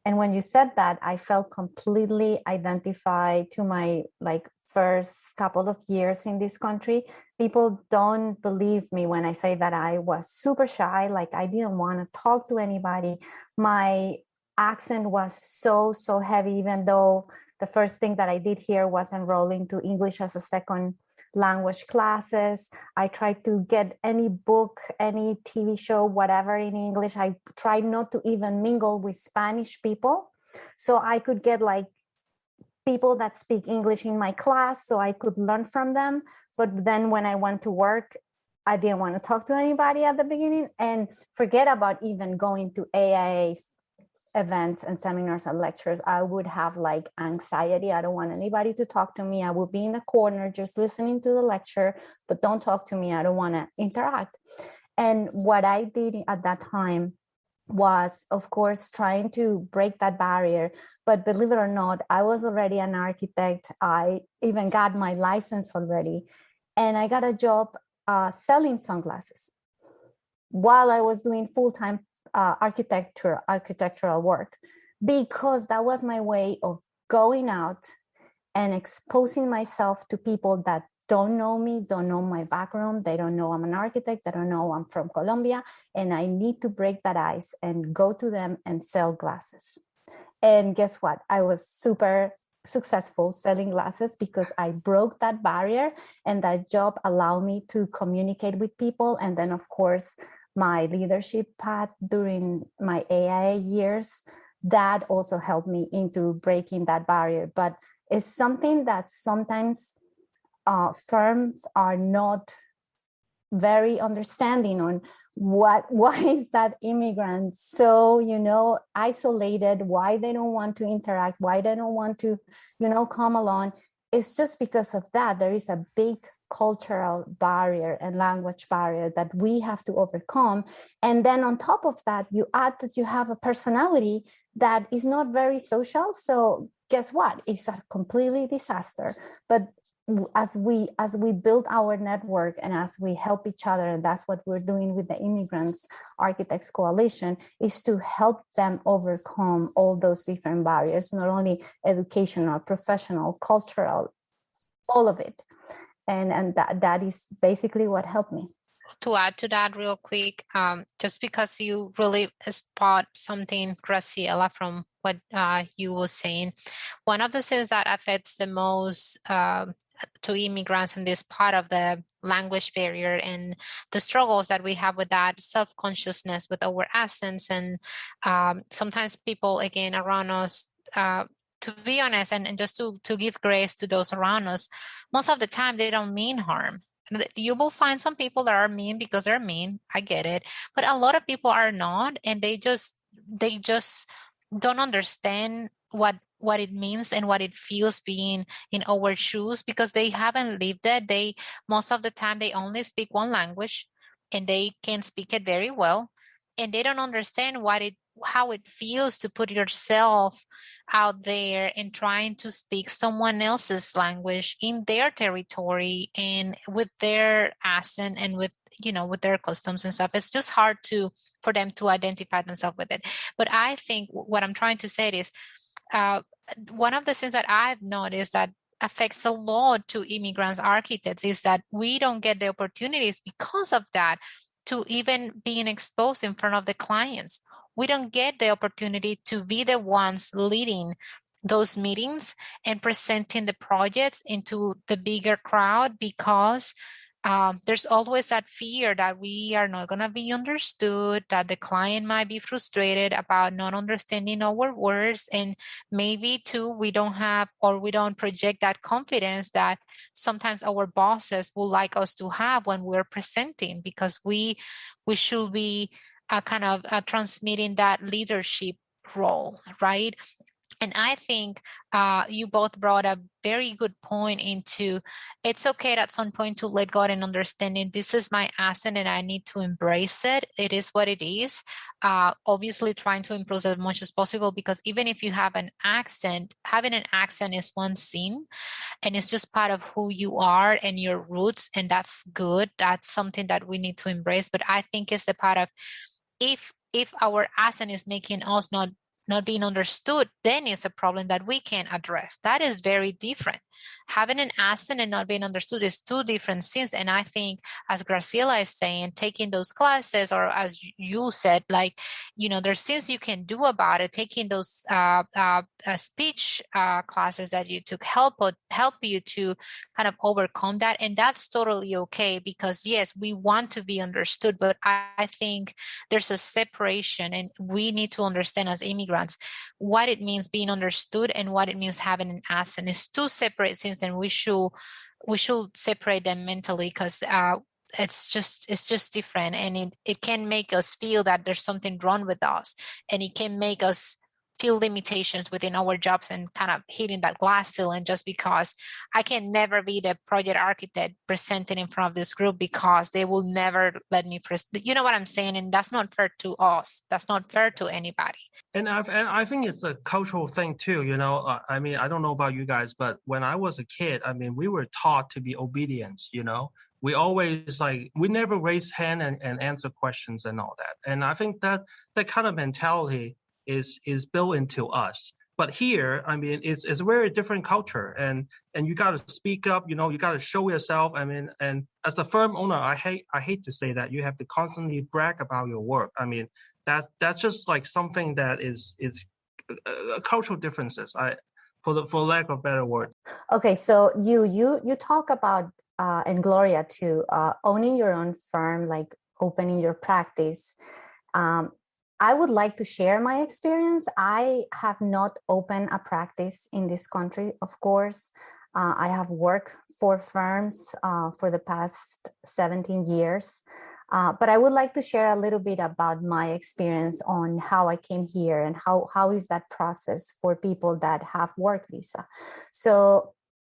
And when you said that, I felt completely identified to my like first couple of years in this country. People don't believe me when I say that I was super shy, like I didn't want to talk to anybody. My accent was so heavy, even though the first thing that I did here was enroll into English as a second language classes. I tried to get any book, any TV show, whatever in English. I tried not to even mingle with Spanish people. So I could get like people that speak English in my class so I could learn from them. But then when I went to work, I didn't want to talk to anybody at the beginning, and forget about even going to AIA events and seminars and lectures. I would have like anxiety. I don't want anybody to talk to me. I will be in a corner just listening to the lecture, but don't talk to me. I don't want to interact. And what I did at that time was, of course, trying to break that barrier. But believe it or not, I was already an architect. I even got my license already. And I got a job selling sunglasses while I was doing full-time architectural work, because that was my way of going out and exposing myself to people that don't know me, don't know my background. They don't know I'm an architect. They don't know I'm from Colombia. And I need to break that ice and go to them and sell glasses. And guess what? I was super successful selling glasses because I broke that barrier, and that job allowed me to communicate with people. And then, of course, my leadership path during my AIA years, that also helped me into breaking that barrier. But it's something that sometimes firms are not very understanding on why is that immigrants so isolated, why they don't want to interact, why they don't want to come along. It's just because of that. There is a big cultural barrier and language barrier that we have to overcome. And then on top of that, you add that you have a personality that is not very social. So guess what? It's a completely disaster. But as we build our network and as we help each other, and that's what we're doing with the Immigrants Architects Coalition, is to help them overcome all those different barriers, not only educational, professional, cultural, all of it. And that is basically what helped me. To add to that real quick, just because you really spot something, Graciela, from what you were saying, one of the things that affects the most to immigrants in this part of the language barrier and the struggles that we have with that self-consciousness with our accents, and sometimes people, again, around us, to be honest, and just to give grace to those around us, most of the time they don't mean harm. You will find some people that are mean because they're mean. I get it. But a lot of people are not, and they just don't understand what it means and what it feels being in our shoes, because they haven't lived it. Most of the time they only speak one language and they can speak it very well, and they don't understand how it feels to put yourself out there and trying to speak someone else's language in their territory and with their accent and with their customs and stuff. It's just hard for them to identify themselves with it. But I think what I'm trying to say is one of the things that I've noticed that affects a lot to immigrants architects is that we don't get the opportunities because of that to even being exposed in front of the clients. We don't get the opportunity to be the ones leading those meetings and presenting the projects into the bigger crowd because there's always that fear that we are not going to be understood, that the client might be frustrated about not understanding our words, and maybe too we don't have or we don't project that confidence that sometimes our bosses would like us to have when we're presenting, because we should be kind of transmitting that leadership role, right? And I think you both brought a very good point into it's okay at some point to let go and understanding this is my accent and I need to embrace it. It is what it is. Obviously trying to improve as much as possible, because even if you have an accent, having an accent is one thing and it's just part of who you are and your roots, and that's good. That's something that we need to embrace. But I think it's a part of if our accent is making us not being understood, then it's a problem that we can address. That is very different. Having an accent and not being understood is two different things. And I think, as Graciela is saying, taking those classes, or as you said, like, there's things you can do about it. Taking those speech classes that you took help you to kind of overcome that. And that's totally okay, because yes, we want to be understood, but I think there's a separation, and we need to understand as immigrants what it means being understood and what it means having an accent. It's two separate things, and we should separate them mentally, because it's just different, and it can make us feel that there's something wrong with us, and it can make us feel limitations within our jobs and kind of hitting that glass ceiling just because I can never be the project architect presenting in front of this group because they will never let me you know what I'm saying? And that's not fair to us. That's not fair to anybody. And I think it's a cultural thing too, I mean, I don't know about you guys, but when I was a kid, I mean, we were taught to be obedient, we always we never raise hand and answer questions and all that. And I think that kind of mentality is built into us. But here, I mean, it's a very different culture, and you got to speak up. You got to show yourself. I mean, and as a firm owner, I hate to say that you have to constantly brag about your work. I mean, that's just like something that is cultural differences. For lack of a better word. Okay, so you talk about and Gloria too, owning your own firm, like opening your practice. I would like to share my experience. I have not opened a practice in this country, of course. I have worked for firms for the past 17 years. But I would like to share a little bit about my experience on how I came here and how is that process for people that have work visa. So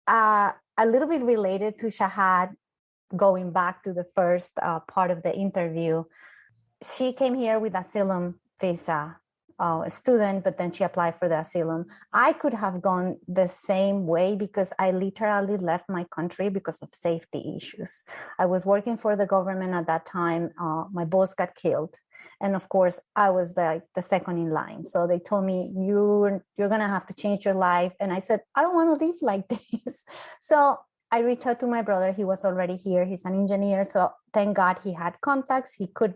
a little bit related to Shahad, going back to the first part of the interview, she came here with asylum visa, a student, but then she applied for the asylum. I could have gone the same way because I literally left my country because of safety issues. I was working for the government at that time. My boss got killed. And of course, I was the second in line. So they told me, you're going to have to change your life. And I said, I don't want to live like this. So I reached out to my brother. He was already here. He's an engineer. So thank God he had contacts. He could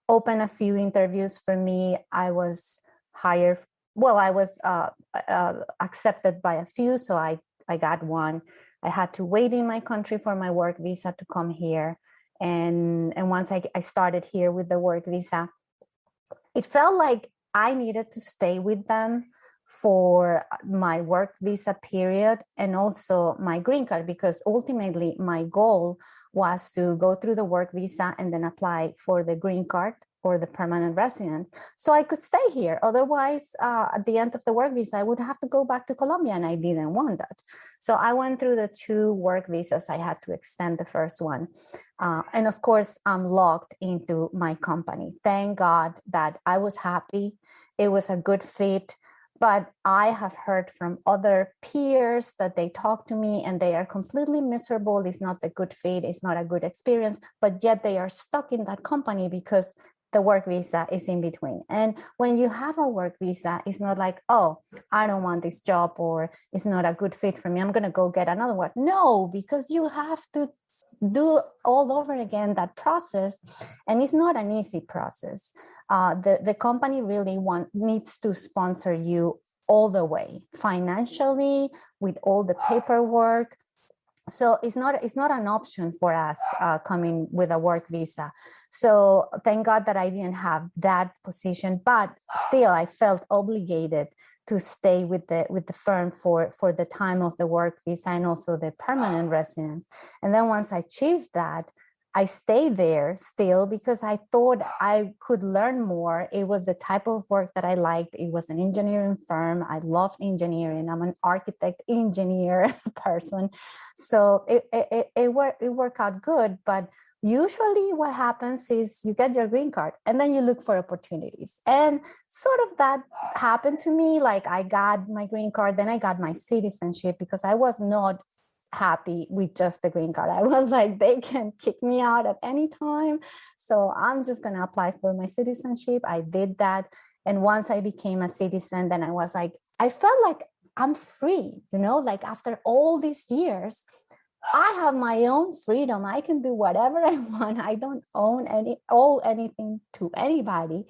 open a few interviews for me. I was hired. Well, I was accepted by a few. So I got one. I had to wait in my country for my work visa to come here. And once I started here with the work visa, it felt like I needed to stay with them for my work visa period and also my green card, because ultimately my goal was to go through the work visa and then apply for the green card or the permanent resident, so I could stay here. Otherwise, at the end of the work visa, I would have to go back to Colombia, and I didn't want that. So I went through the 2 work visas. I had to extend the first one. And of course, I'm locked into my company. Thank God that I was happy. It was a good fit. But I have heard from other peers that they talk to me and they are completely miserable. It's not a good fit. It's not a good experience. But yet they are stuck in that company because the work visa is in between. And when you have a work visa, it's not like, oh, I don't want this job, or it's not a good fit for me, I'm going to go get another one. No, because you have to do all over again that process, and it's not an easy process. The company really needs to sponsor you all the way, financially, with all the paperwork. So it's not an option for us coming with a work visa. So thank God that I didn't have that position, but still I felt obligated to stay with the firm for the time of the work visa and also the permanent residence. And then once I achieved that, I stayed there still because I thought I could learn more. It was the type of work that I liked. It was an engineering firm. I loved engineering. I'm an architect, engineer person. So it worked out good. But usually what happens is you get your green card and then you look for opportunities. And sort of that happened to me. Like I got my green card, then I got my citizenship because I was not happy with just the green card. I was like, they can kick me out at any time. So I'm just going to apply for my citizenship. I did that. And once I became a citizen, then I was like, I felt like I'm free, like after all these years, I have my own freedom. I can do whatever I want. I don't owe anything to anybody.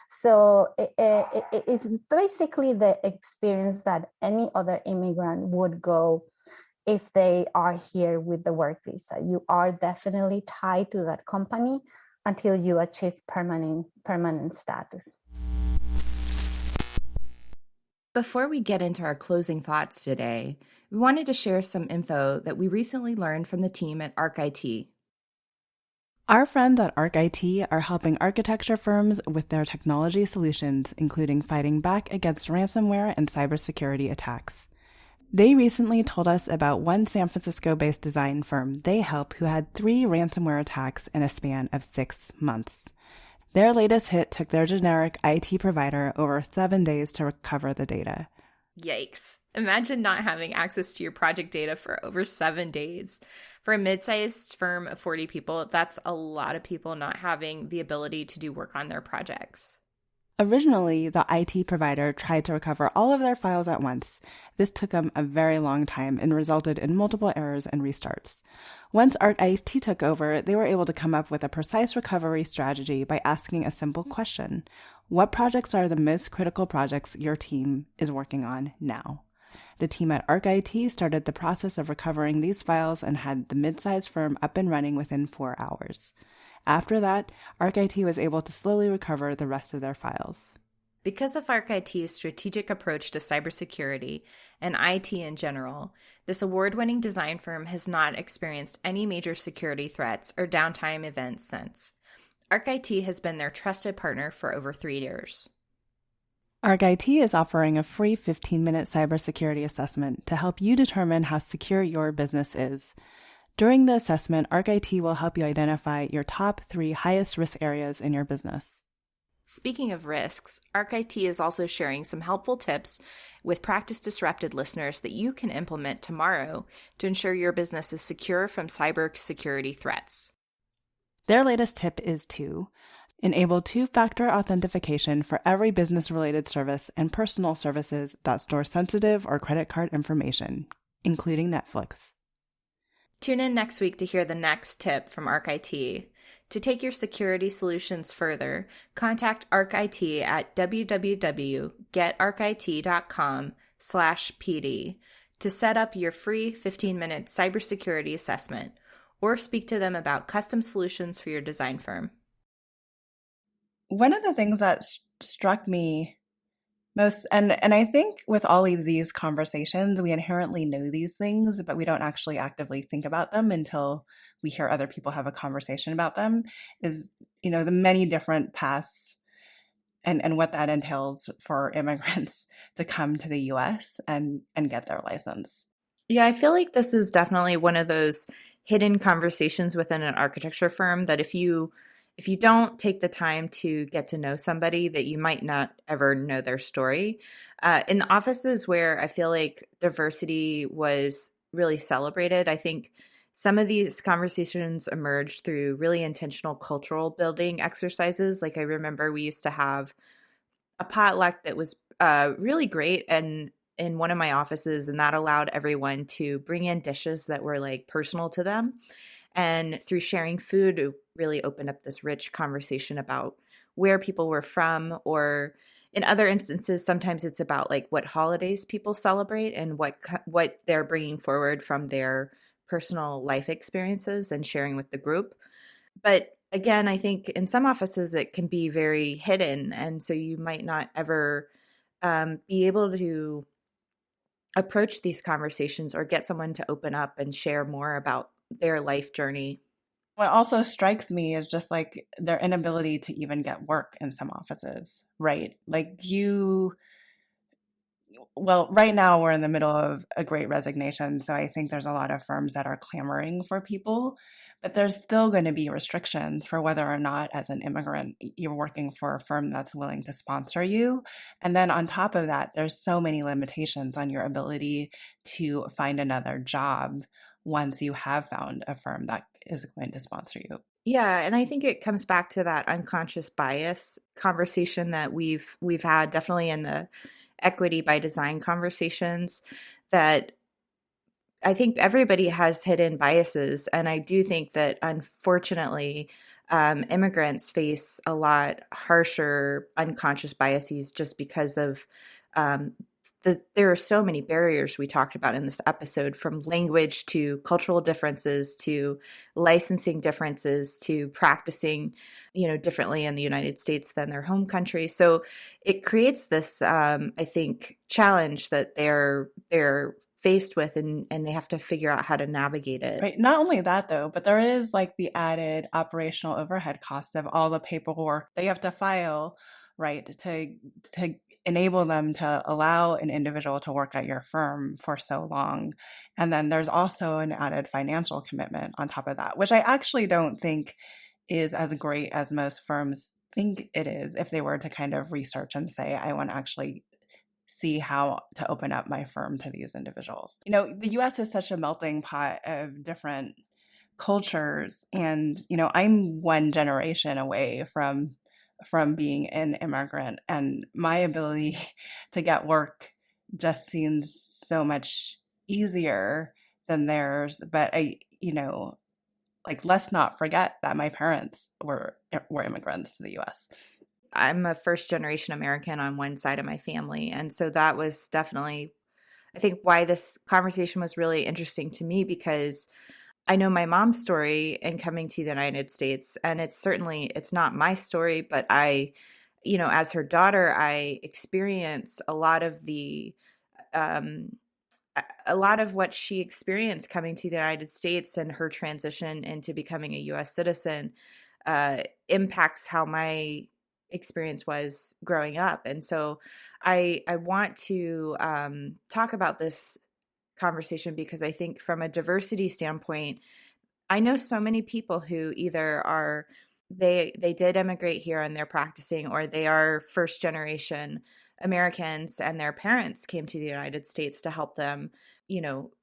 So it's basically the experience that any other immigrant would go if they are here with the work visa. You are definitely tied to that company until you achieve permanent status. Before we get into our closing thoughts today, we wanted to share some info that we recently learned from the team at ArcIT. Our friends at ArcIT are helping architecture firms with their technology solutions, including fighting back against ransomware and cybersecurity attacks. They recently told us about one San Francisco-based design firm they help who had 3 ransomware attacks in a span of 6 months. Their latest hit took their generic IT provider over 7 days to recover the data. Yikes. Imagine not having access to your project data for over 7 days. For a mid-sized firm of 40 people, that's a lot of people not having the ability to do work on their projects. Originally, the IT provider tried to recover all of their files at once. This took them a very long time and resulted in multiple errors and restarts. Once ArcIT took over, they were able to come up with a precise recovery strategy by asking a simple question. What projects are the most critical projects your team is working on now? The team at ArcIT started the process of recovering these files and had the mid-sized firm up and running within 4 hours. After that, ArcIT was able to slowly recover the rest of their files. Because of ArcIT's strategic approach to cybersecurity and IT in general, this award-winning design firm has not experienced any major security threats or downtime events since. ArcIT has been their trusted partner for over 3 years. ArcIT is offering a free 15-minute cybersecurity assessment to help you determine how secure your business is. During the assessment, ArcIT will help you identify your top 3 highest risk areas in your business. Speaking of risks, ArcIT is also sharing some helpful tips with Practice Disrupted listeners that you can implement tomorrow to ensure your business is secure from cybersecurity threats. Their latest tip is to enable 2-factor authentication for every business-related service and personal services that store sensitive or credit card information, including Netflix. Tune in next week to hear the next tip from ArcIT. To take your security solutions further, contact ArcIT at www.getarcit.com/PD to set up your free 15-minute cybersecurity assessment, or speak to them about custom solutions for your design firm. One of the things that struck me most, and I think with all of these conversations, we inherently know these things, but we don't actually actively think about them until we hear other people have a conversation about them, is, the many different paths and what that entails for immigrants to come to the U.S. and get their license. Yeah, I feel like this is definitely one of those hidden conversations within an architecture firm that if you don't take the time to get to know somebody, that you might not ever know their story. In the offices where I feel like diversity was really celebrated, I think some of these conversations emerged through really intentional cultural building exercises. Like I remember we used to have a potluck that was really great and in one of my offices, and that allowed everyone to bring in dishes that were like personal to them. And through sharing food, it really opened up this rich conversation about where people were from, or in other instances, sometimes it's about like what holidays people celebrate and what they're bringing forward from their personal life experiences and sharing with the group. But again, I think in some offices it can be very hidden, and so you might not ever be able to approach these conversations or get someone to open up and share more about their life journey. What also strikes me is just like their inability to even get work in some offices, right? Well, right now we're in the middle of a great resignation, so I think there's a lot of firms that are clamoring for people, but there's still going to be restrictions for whether or not, as an immigrant, you're working for a firm that's willing to sponsor you. And then on top of that, there's so many limitations on your ability to find another job once you have found a firm that is going to sponsor you. Yeah, and I think it comes back to that unconscious bias conversation that we've had definitely in the equity by design conversations, that I think everybody has hidden biases. And I do think that unfortunately, immigrants face a lot harsher unconscious biases just because of there are so many barriers we talked about in this episode, from language to cultural differences to licensing differences to practicing, differently in the United States than their home country. So it creates this, I think, challenge that they're faced with, and they have to figure out how to navigate it. Right. Not only that, though, but there is like the added operational overhead cost of all the paperwork they have to file, right, to enable them to allow an individual to work at your firm for so long. And then there's also an added financial commitment on top of that, which I actually don't think is as great as most firms think it is if they were to kind of research and say, I want to actually see how to open up my firm to these individuals. The US is such a melting pot of different cultures, and I'm one generation away from being an immigrant, and my ability to get work just seems so much easier than theirs. But let's not forget that my parents were immigrants to the US. I'm a first generation American on one side of my family. And so that was definitely, I think, why this conversation was really interesting to me, because I know my mom's story in coming to the United States, and it's not my story, but as her daughter, I experience a lot of what she experienced coming to the United States, and her transition into becoming a U.S. citizen impacts how my experience was growing up. And so I want to talk about this conversation because I think from a diversity standpoint, I know so many people who either they did immigrate here and they're practicing, or they are first generation Americans and their parents came to the United States to help them,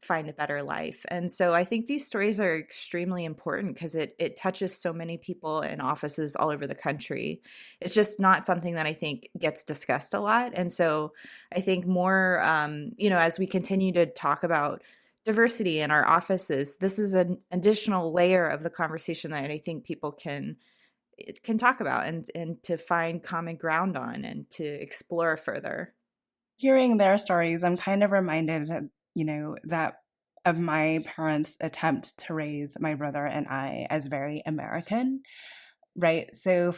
find a better life. And so I think these stories are extremely important because it touches so many people in offices all over the country. It's just not something that I think gets discussed a lot. And so I think more, as we continue to talk about diversity in our offices, this is an additional layer of the conversation that I think people can talk about and to find common ground on and to explore further. Hearing their stories, I'm kind of reminded, that of my parents' attempt to raise my brother and I as very American, right? So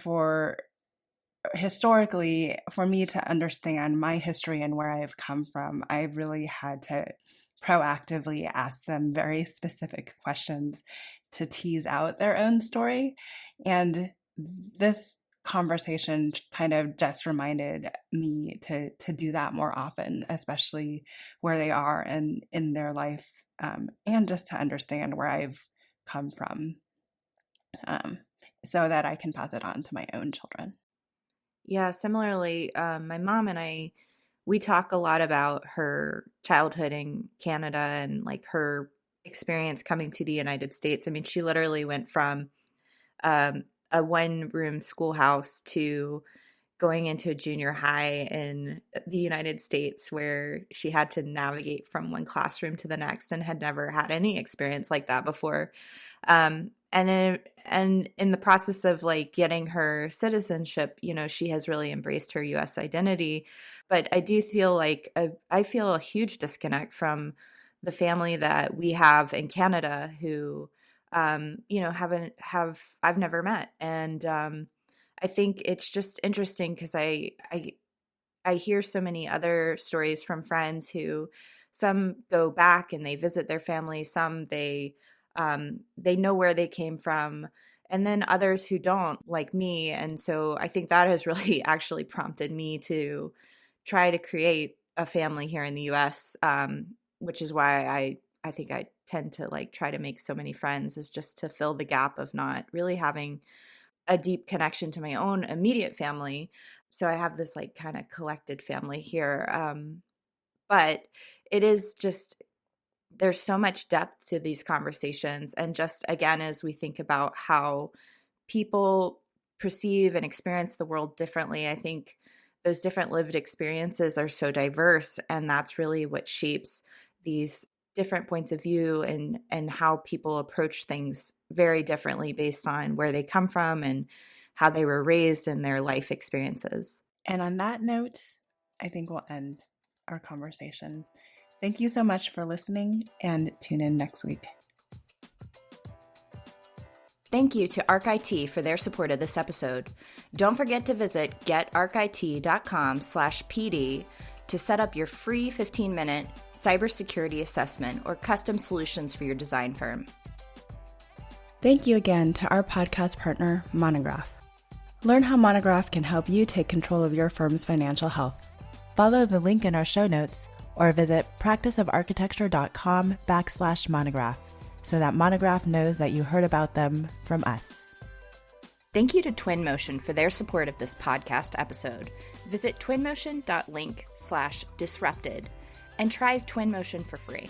historically, for me to understand my history and where I've come from, I've really had to proactively ask them very specific questions to tease out their own story. And this conversation kind of just reminded me to do that more often, especially where they are and in their life, and just to understand where I've come from, so that I can pass it on to my own children. Yeah, similarly, my mom and we talk a lot about her childhood in Canada and like her experience coming to the United States. I mean, she literally went from a one-room schoolhouse to going into a junior high in the United States, where she had to navigate from one classroom to the next and had never had any experience like that before. And in the process of like getting her citizenship, you know, she has really embraced her U.S. identity. But I do feel like I feel a huge disconnect from the family that we have in Canada who, you know, I've never met. And I think it's just interesting because I hear so many other stories from friends who some go back and they visit their family, some they know where they came from, and then others who don't, like me. And so I think that has really actually prompted me to try to create a family here in the US, which is why I think I tend to like try to make so many friends, is just to fill the gap of not really having a deep connection to my own immediate family. So I have this like kind of collected family here. But it is just, there's so much depth to these conversations. And just again, as we think about how people perceive and experience the world differently, I think those different lived experiences are so diverse. And that's really what shapes these different points of view and how people approach things very differently based on where they come from and how they were raised and their life experiences. And on that note, I think we'll end our conversation. Thank you so much for listening, and tune in next week. Thank you to ArcIT for their support of this episode. Don't forget to visit getarchit.com/PD to set up your free 15-minute cybersecurity assessment or custom solutions for your design firm. Thank you again to our podcast partner, Monograph. Learn how Monograph can help you take control of your firm's financial health. Follow the link in our show notes or visit practiceofarchitecture.com/monograph so that Monograph knows that you heard about them from us. Thank you to Twinmotion for their support of this podcast episode. Visit twinmotion.link/disrupted and try Twinmotion for free.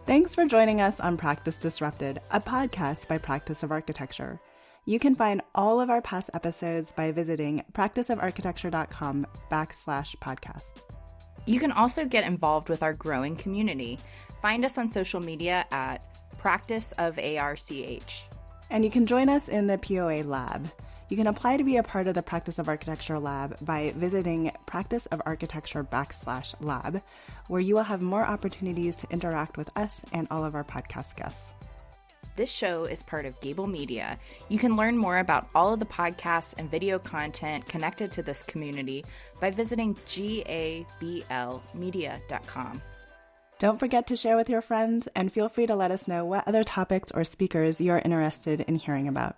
Thanks for joining us on Practice Disrupted, a podcast by Practice of Architecture. You can find all of our past episodes by visiting practiceofarchitecture.com/podcast. You can also get involved with our growing community. Find us on social media at Practice of ARCH. And you can join us in the POA Lab. You can apply to be a part of the Practice of Architecture Lab by visiting practiceofarchitecture.com/lab, where you will have more opportunities to interact with us and all of our podcast guests. This show is part of Gable Media. You can learn more about all of the podcasts and video content connected to this community by visiting gablmedia.com. Don't forget to share with your friends, and feel free to let us know what other topics or speakers you're interested in hearing about.